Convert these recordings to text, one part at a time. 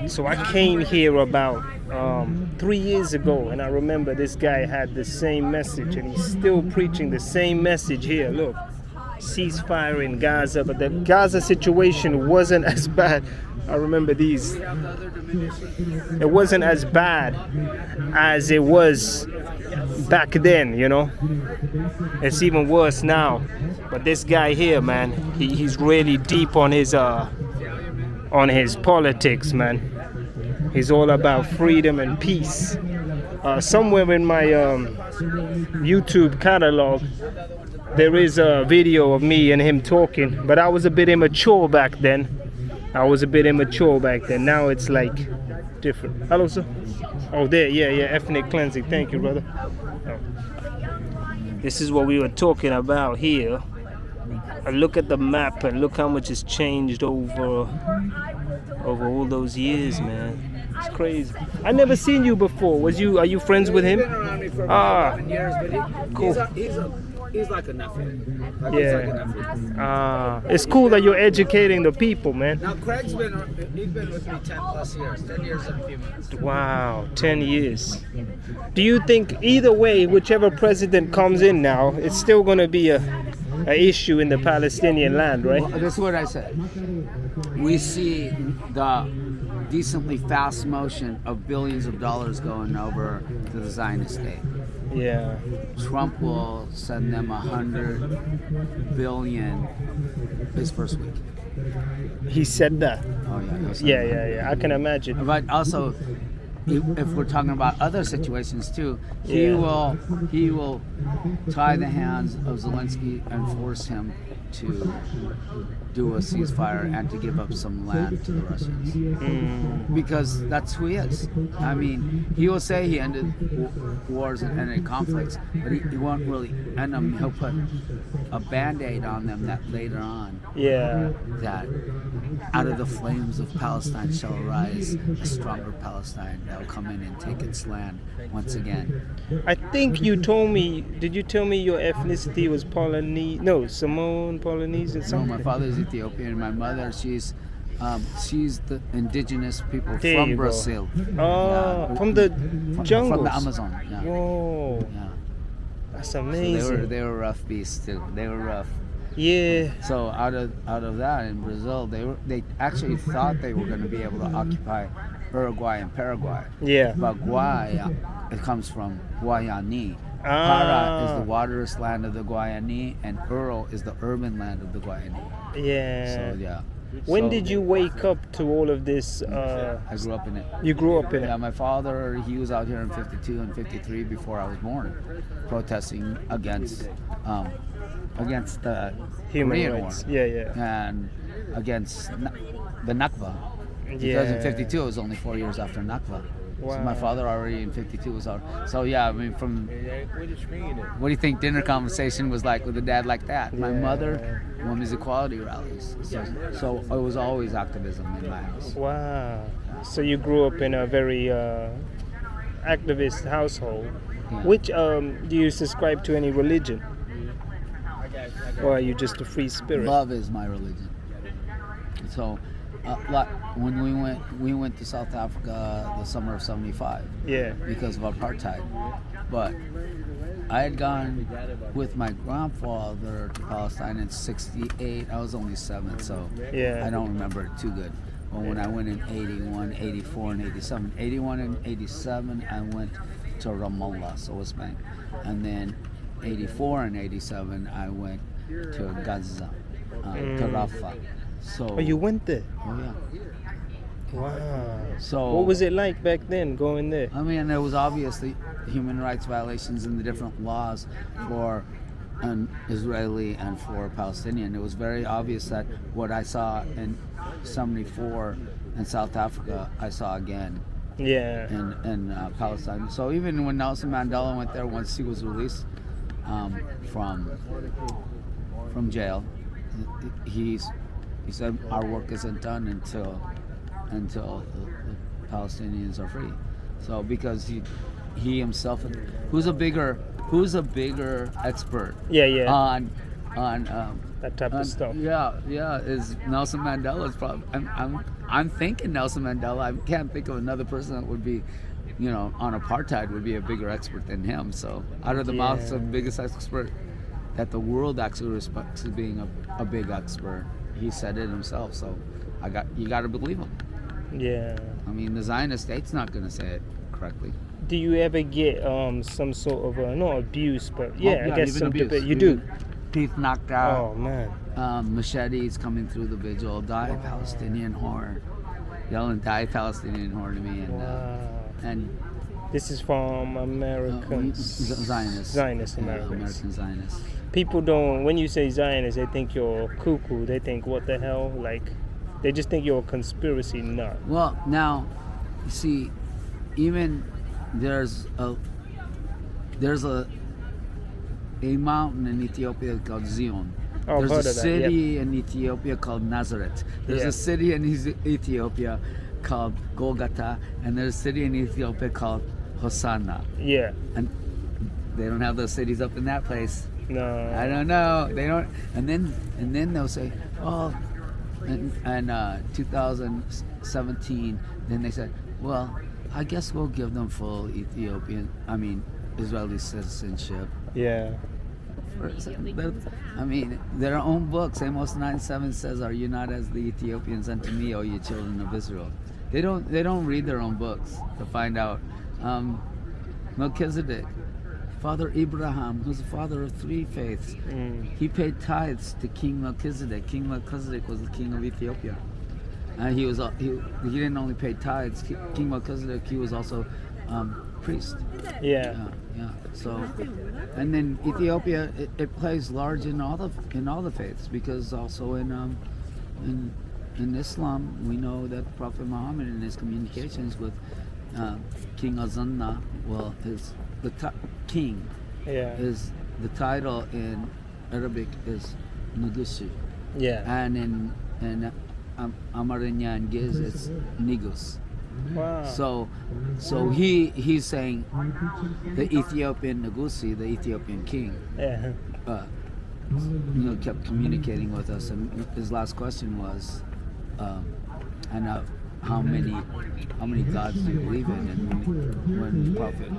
So I came here about 3 years ago, and I remember this guy had the same message, and he's still preaching the same message here. Look, ceasefire in Gaza, but the Gaza situation wasn't as bad. I remember these. It wasn't as bad as it was back then, you know. It's even worse now. But this guy here, man, he's really deep on his politics, man. He's all about freedom and peace. Somewhere in my YouTube catalog, there is a video of me and him talking, but I was a bit immature back then. Now it's like different. Hello, sir. Oh, there, yeah, ethnic cleansing. Thank you, brother. Oh. This is what we were talking about here. And look at the map and look how much has changed over all those years, man. It's crazy. I never seen you before. Are you friends with him? He's been around me for about 11 years, but Cool. he's like a nephew. Yeah. It's cool that you're educating the people, man. Now Craig's been with me 10 plus years, 10 years and a few months. Wow, 10 years. Do you think either way, whichever president comes in now, it's still going to be a issue in the Palestinian land, right? Well, that's what I said. We see the decently fast motion of billions of dollars going over to the Zionist state. Yeah. Trump will send them 100 billion his first week. He said that. Oh yeah. he'll send them 100 Yeah. I can imagine. But also, if we're talking about other situations too, he will tie the hands of Zelensky and force him to do a ceasefire and to give up some land to the Russians, because that's who he is. I mean, he will say he ended wars and ended conflicts, but he won't really end them. He'll put a band-aid on them that later on, that out of the flames of Palestine shall arise a stronger Palestine that will come in and take its land once again. I think you told me, did you tell me your ethnicity was Samoan, Polynesian, No, something? my father is Ethiopian. My mother, she's the indigenous people There from you go. Brazil. Oh, from the jungles. From the Amazon. Yeah. Whoa, Yeah. that's So amazing. they were rough beasts too. They were rough. Yeah. So out of that in Brazil, they actually thought they were going to be able to occupy Uruguay and Paraguay. Yeah. But Guaya, it comes from Guayani. Ah. Para is the waterless land of the Guayani, and Uro is the urban land of the Guayani. Yeah. So yeah. When So, did you wake up to all of this? I grew up in it. You grew up in Yeah, it. my father, he was out here in 52 and 53 before I was born, protesting against the Human Korean rights. War Yeah. and against the Nakba. Because in 52 it was only 4 years after Nakba. So my Wow. father already in 52 was out. So yeah, I mean, what do you think dinner conversation was like with a dad like that? My mother, women's equality rallies. So it was always activism in my house. Wow. So you grew up in a very activist household. Yeah. Which do you subscribe to any religion, or are you just a free spirit? Love is my religion. So, like when we went to South Africa the summer of '75 Yeah. because of apartheid, but I had gone with my grandfather to Palestine in '68. I was only 7, so Yeah. I don't remember it too good. But when I went in '81, '84, and '87, '81 and '87, I went to Ramallah, so West Bank, and then '84 and '87, I went to Gaza, to Rafah. So. Oh, you went there? Oh yeah. Wow. So. What was it like back then going there? I mean, there was obviously human rights violations in the different laws for an Israeli and for a Palestinian. It was very obvious that what I saw in '74 in South Africa, I saw again Yeah. in Palestine. So even when Nelson Mandela went there, once he was released from jail, he said our work isn't done until the Palestinians are free. So because he himself, who's a bigger expert Yeah. on That type of stuff. Yeah, is Nelson Mandela's probably. I'm thinking Nelson Mandela. I can't think of another person that would be, on apartheid would be a bigger expert than him. So out of the mouths of the biggest expert that the world actually respects as being a big expert, he said it himself. So you got to believe him. Yeah. I mean, the Zionist state's not going to say it correctly. Do you ever get some sort of not abuse, but I guess even some abuse. debate? You do. Teeth knocked out. Oh man. Machetes coming through the vigil. Die Palestinian whore. Yelling die Palestinian whore to me. And This is from Americans. Zionists. Zionist Yeah, Americans. American Zionists. People don't, when you say Zionist, they think you're cuckoo. They think, what the hell? Like, they just think you're a conspiracy nut. Well, now, you see, even there's a mountain in Ethiopia called Zion. Oh, I've There's heard a of that, city in Ethiopia called Nazareth. There's a city in Ethiopia called Golgotha, and there's a city in Ethiopia called Hosanna. Yeah. And they don't have those cities up in that place. No. I don't know. They don't. And then they'll say, oh, in 2017, then they said, well, I guess we'll give them full Israeli citizenship. Yeah. I mean, their own books, Amos 9:7 says, "Are you not as the Ethiopians unto me, O you children of Israel?" They don't read their own books to find out. Melchizedek, Father Abraham, who's the father of three faiths, he paid tithes to King Melchizedek. King Melchizedek was the king of Ethiopia. He didn't only pay tithes. King Melchizedek, he was also priest. Yeah. So, and then Ethiopia, it plays large in all the faiths, because also in Islam we know that Prophet Muhammad in his communications with King Azanna, well, king is the title in Arabic is Nugushi, and in Amarinya and Giz it's Nigus. Wow. So he's saying the Ethiopian Negusi, the Ethiopian king, kept communicating with us, and his last question was, how many gods do you believe in? And when the prophet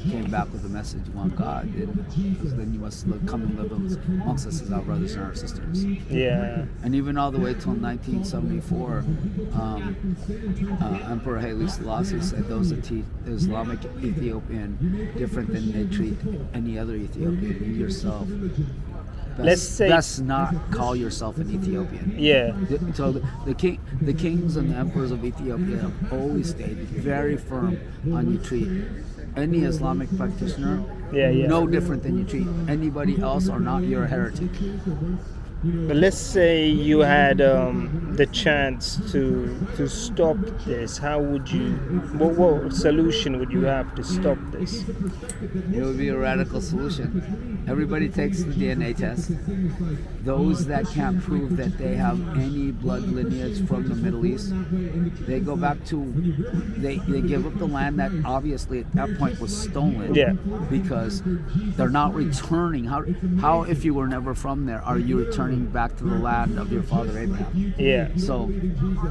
came back with the message, one God, then you must come and live amongst us as our brothers and our sisters. Yeah. And even all the way till 1974, Emperor Haile Selassie said those that treat the Islamic Ethiopian different than they treat any other Ethiopian. You yourself. Best not call yourself an Ethiopian. Yeah. So the kings and the emperors of Ethiopia have always stayed very firm on you treat any Islamic practitioner no different than you treat anybody else, or not, you're a heretic. But let's say you had the chance to stop this. How would you? What solution would you have to stop this? It would be a radical solution. Everybody takes the DNA test. Those that can't prove that they have any blood lineage from the Middle East, they go back to, they give up the land that obviously at that point was stolen. Yeah. Because they're not returning. How if you were never from there, are you returning back to the land of your father Abraham? Yeah. So,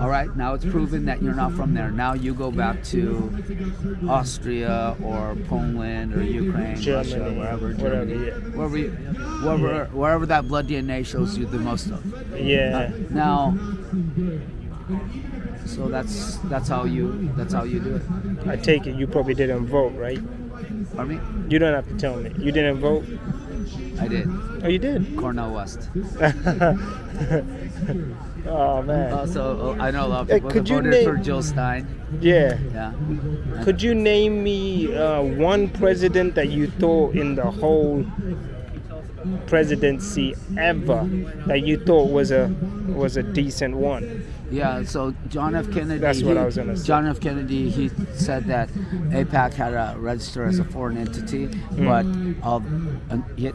all right, now it's proven that you're not from there. Now you go back to Austria or Poland or Ukraine, Germany, Russia, wherever, Germany, wherever that blood DNA shows you the most of. Yeah. Now, so that's how you do it. I take it you probably didn't vote, right? Pardon me? You don't have to tell me. You didn't vote? I did. Oh, you did? Cornell West. Oh man. So I know a lot of people could that you voted for name- Jill Stein. Yeah. Yeah. Could you name me one president that you thought in the whole presidency ever that you thought was a decent one? Yeah, so John F. Kennedy. That's what I was gonna say. John F. Kennedy, he said that AIPAC had to register as a foreign entity, but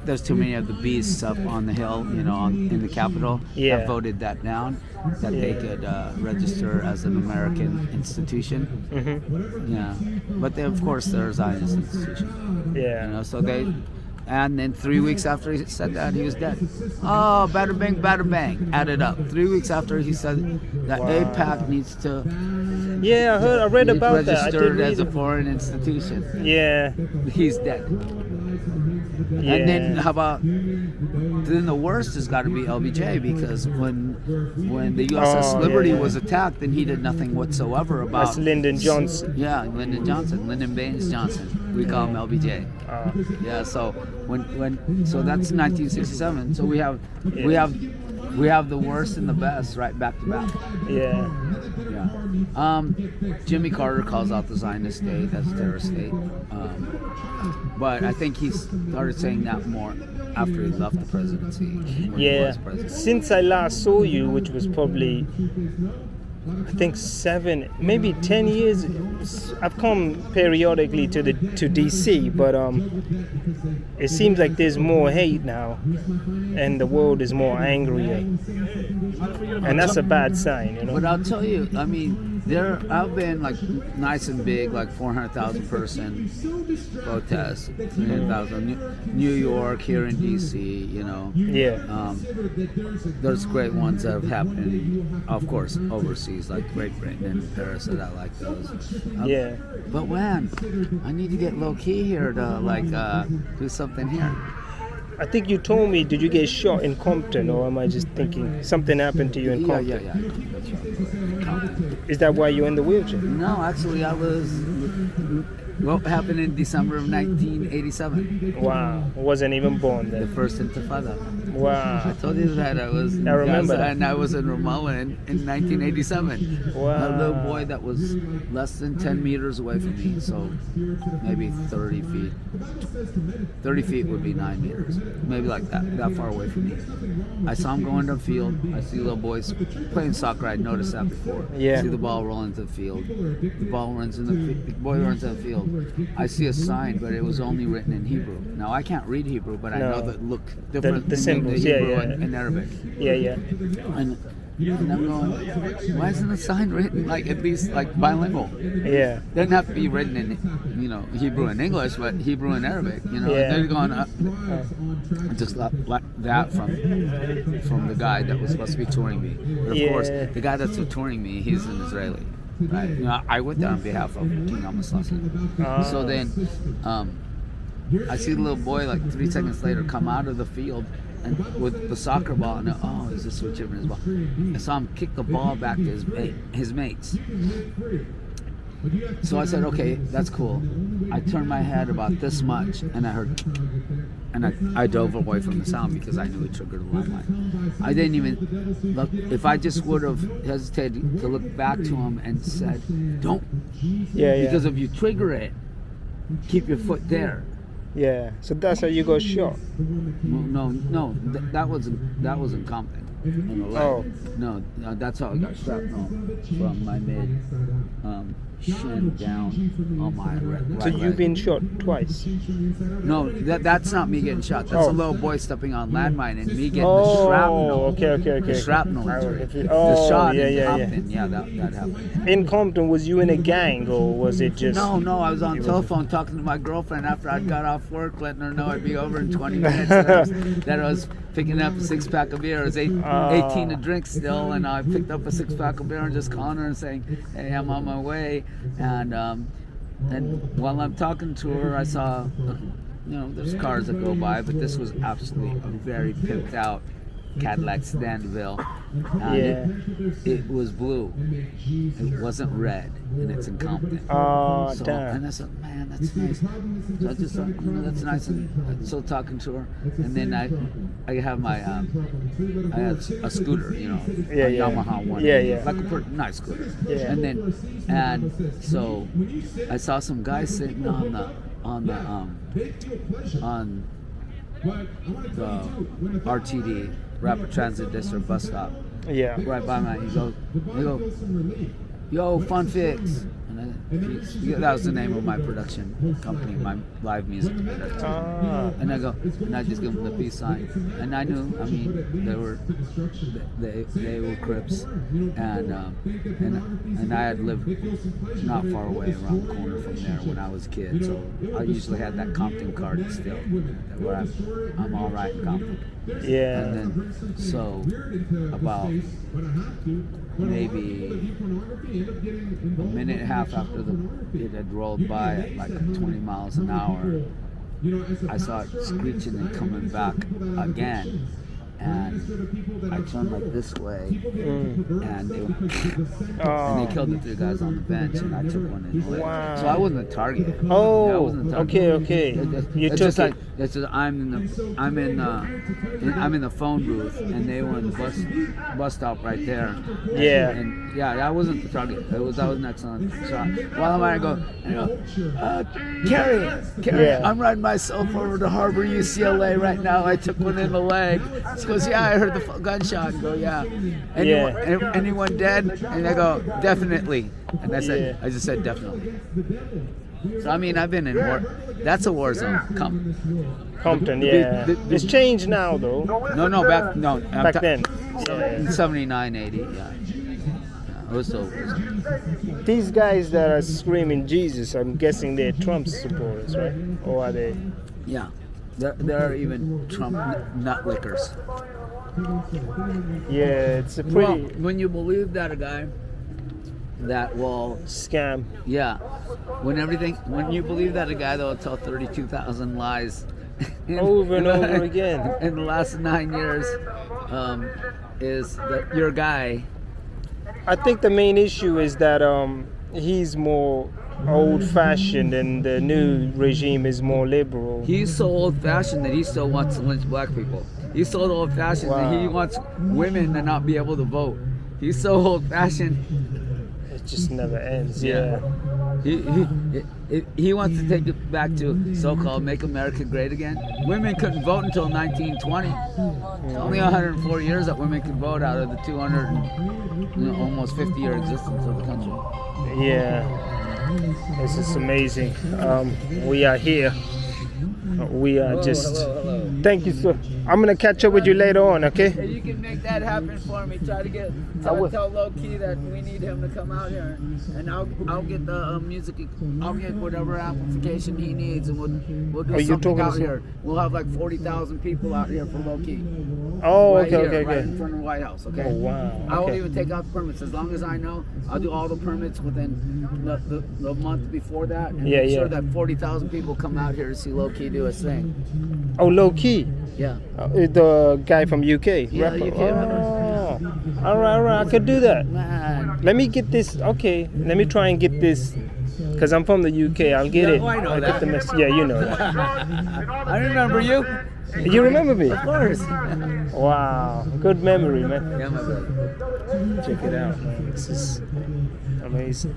there's too many of the beasts up on the hill, in the Capitol, that voted that down, that they could register as an American institution. Mm-hmm. Yeah, but of course they're a Zionist institution. Yeah. So they And then 3 weeks after he said that, he was dead. Oh, bada bang, added up. 3 weeks after he said that Wow. AIPAC needs to Yeah, I read be about that. I did registered read as a it. foreign institution. Yeah, He's dead. yeah. And then how about? Then the worst has got to be LBJ, because when the USS Oh, Liberty yeah. was attacked, then he did nothing whatsoever about. That's Lyndon Johnson. Yeah, Lyndon Baines Johnson. We call him LBJ. Yeah, so so that's 1967. So we have the worst and the best right back to back. Yeah. Yeah. Jimmy Carter calls out the Zionist state as a terrorist state. But I think he started saying that more after he left the presidency. when he Yeah. was president. Since I last saw you, which was probably, I think 7, maybe 10 years, I've come periodically to DC, but it seems like there's more hate now, and the world is more angrier, and that's a bad sign, you know. But I'll tell you, I mean, there have been like nice and big, like 400,000 person protests, 300,000. New York, here in DC, you know. Yeah. There's great ones that have happened, of course, overseas, like Great Britain and Paris, and I like those. Yeah. But when I need to get low key here to like do something here. I think you told me, did you get shot in Compton, or am I just thinking something happened to you in Compton? Yeah. That's right. Is that why you're in the wheelchair? No, actually, I was. What happened in December of 1987? Wow, I wasn't even born The then. first Intifada. I Wow. told you that I was. I remember that. And I was in Ramallah in 1987. Wow. A little boy that was less than 10 meters away from me, so maybe 30 feet. 30 feet would be 9 meters, maybe like that far away from me. I saw him go into the field. I see little boys playing soccer. I'd noticed that before. Yeah. See the ball roll into the field. The ball runs in the boy runs in the field. I see a sign, but it was only written in Hebrew. Now I can't read Hebrew, but I No. know that look different The than symbols, the yeah, Hebrew yeah. and Arabic. Yeah. And I'm going, why isn't the sign written like at least like bilingual? Yeah. Doesn't have to be written in, Hebrew and English, but Hebrew and Arabic. Yeah. They're going just like that from the guy that was supposed to be touring me. But of course, Yeah. the guy that's touring me, he's an Israeli. Right? I went there on behalf of King Al-Maslasi. So then, I see the little boy like 3 seconds later come out of the field and with the soccer ball, and is this what his ball? I saw him kick the ball back to his mates. So I said, okay, that's cool. I turned my head about this much, and I heard, and I dove away from the sound because I knew it triggered a landmine. I didn't even look. If I just would have hesitated to look back to him and said, don't, Yeah. because if you trigger it, keep your foot there. Yeah. So that's how you got shot. No, that wasn't Compton. On the leg. Oh. No, that's how I got shrapnel from my mid shin down on my right So you've leg. been shot twice. No, that's not me getting shot. That's Oh. a little boy stepping on landmine and me getting the Oh, shrapnel. okay. The shrapnel I- injury. The oh, shot yeah, in yeah. Compton. Yeah, that happened. In Compton, was you in a gang, or was it just? No, I was on It was- telephone talking to my girlfriend after I got off work, letting her know I'd be over in 20 minutes. that I was picking up a 6-pack of beer. It was 18 to drink still, and I picked up a 6-pack of beer and just calling her and saying, "Hey, I'm on my way." And while I'm talking to her, I saw, there's cars that go by, but this was absolutely a very pimped out Cadillac Stanville. And it was blue. It wasn't red, and it's in Compton. Oh, So, damn. and I said, man, that's nice. So I just thought, that's nice. And so talking to her, and then I have my, I had a scooter, a Yamaha one. Yeah. Like a pretty nice scooter. Yeah. And so I saw some guys sitting on the RTD, Rapid Transit District bus stop. Yeah. Right by me. He go, yo, Fun Fix. And Yeah, that was the name of my production company, my live music production. Ah. And I go, and I just give them the peace sign. And I knew, I mean, they were Crips, and I had lived not far away around the corner from there when I was a kid. So I usually had that Compton card still, where I'm all right in Compton. Yeah. And then, so about maybe a minute and a half after it had rolled by at like 20 miles an hour, I saw it screeching and coming back again. And I turned like this way, and they killed the 3 guys on the bench, and I took one in the leg. Wow. So I wasn't a target. Oh, Yeah, I wasn't a target. okay. You It's took just it. like it's just, I'm in the phone booth, and they were in the bus stop right there. Yeah. And I wasn't the target. That was an excellent shot. While I'm at it, I go, Carrie, Yeah. I'm riding myself over to Harbor UCLA right now. I took one in the leg. She goes, yeah, I heard the gunshot. And go, yeah. Anyone dead? And I go, definitely. And I said, I just said definitely. So I mean, I've been in war. That's a war zone. Compton, yeah. It's changed now, though. Back then. In 79, 80, yeah. It was so. These guys that are screaming Jesus, I'm guessing they're Trump supporters, right? Or are they? Yeah. There are even Trump nut lickers. Yeah, it's a Well, pretty when you believe that a guy that will, scam. yeah, when you believe that a guy that will tell 32,000 lies Over and over again. in the last 9 years, is that your guy. I think the main issue is that he's more old-fashioned and the new regime is more liberal. He's so old-fashioned that he still wants to lynch black people. He's so old-fashioned that he wants women to not be able to vote. He's so old-fashioned. It just never ends. Yeah. He wants to take it back to so-called "Make America Great Again." Women couldn't vote until 1920. It's only 104 years that women could vote out of the 200 and, almost 50-year existence of the country. Yeah. This is amazing. We are here. We are Hello. Thank you, sir. I'm gonna catch up with you later on, okay? Hey, you can make that happen for me. Tell Low Key that we need him to come out here, and I'll get the music. I'll get whatever amplification he needs, and we'll do something out here. We'll have like 40,000 people out here for Low Key. Oh, Right okay, here, right in front of the White House. Okay. Oh, wow. I won't Okay. even take out the permits as long as I know. I'll do all the permits within the month before that, and make sure that 40,000 people come out here to see Low Key do his thing. Oh, Low Key. Yeah. The guy from UK. Yeah, rapper. UK rapper. Oh. All right. I could do that. Man. Let me get this. Okay. Let me try and get this. Because I'm from the UK. I'll get it. Oh, I know I'll that. get the message. Yeah, you know that. I remember you. You remember me? Of course. Wow. Good memory, man. Yeah, my brother. Check it out, man. This is amazing.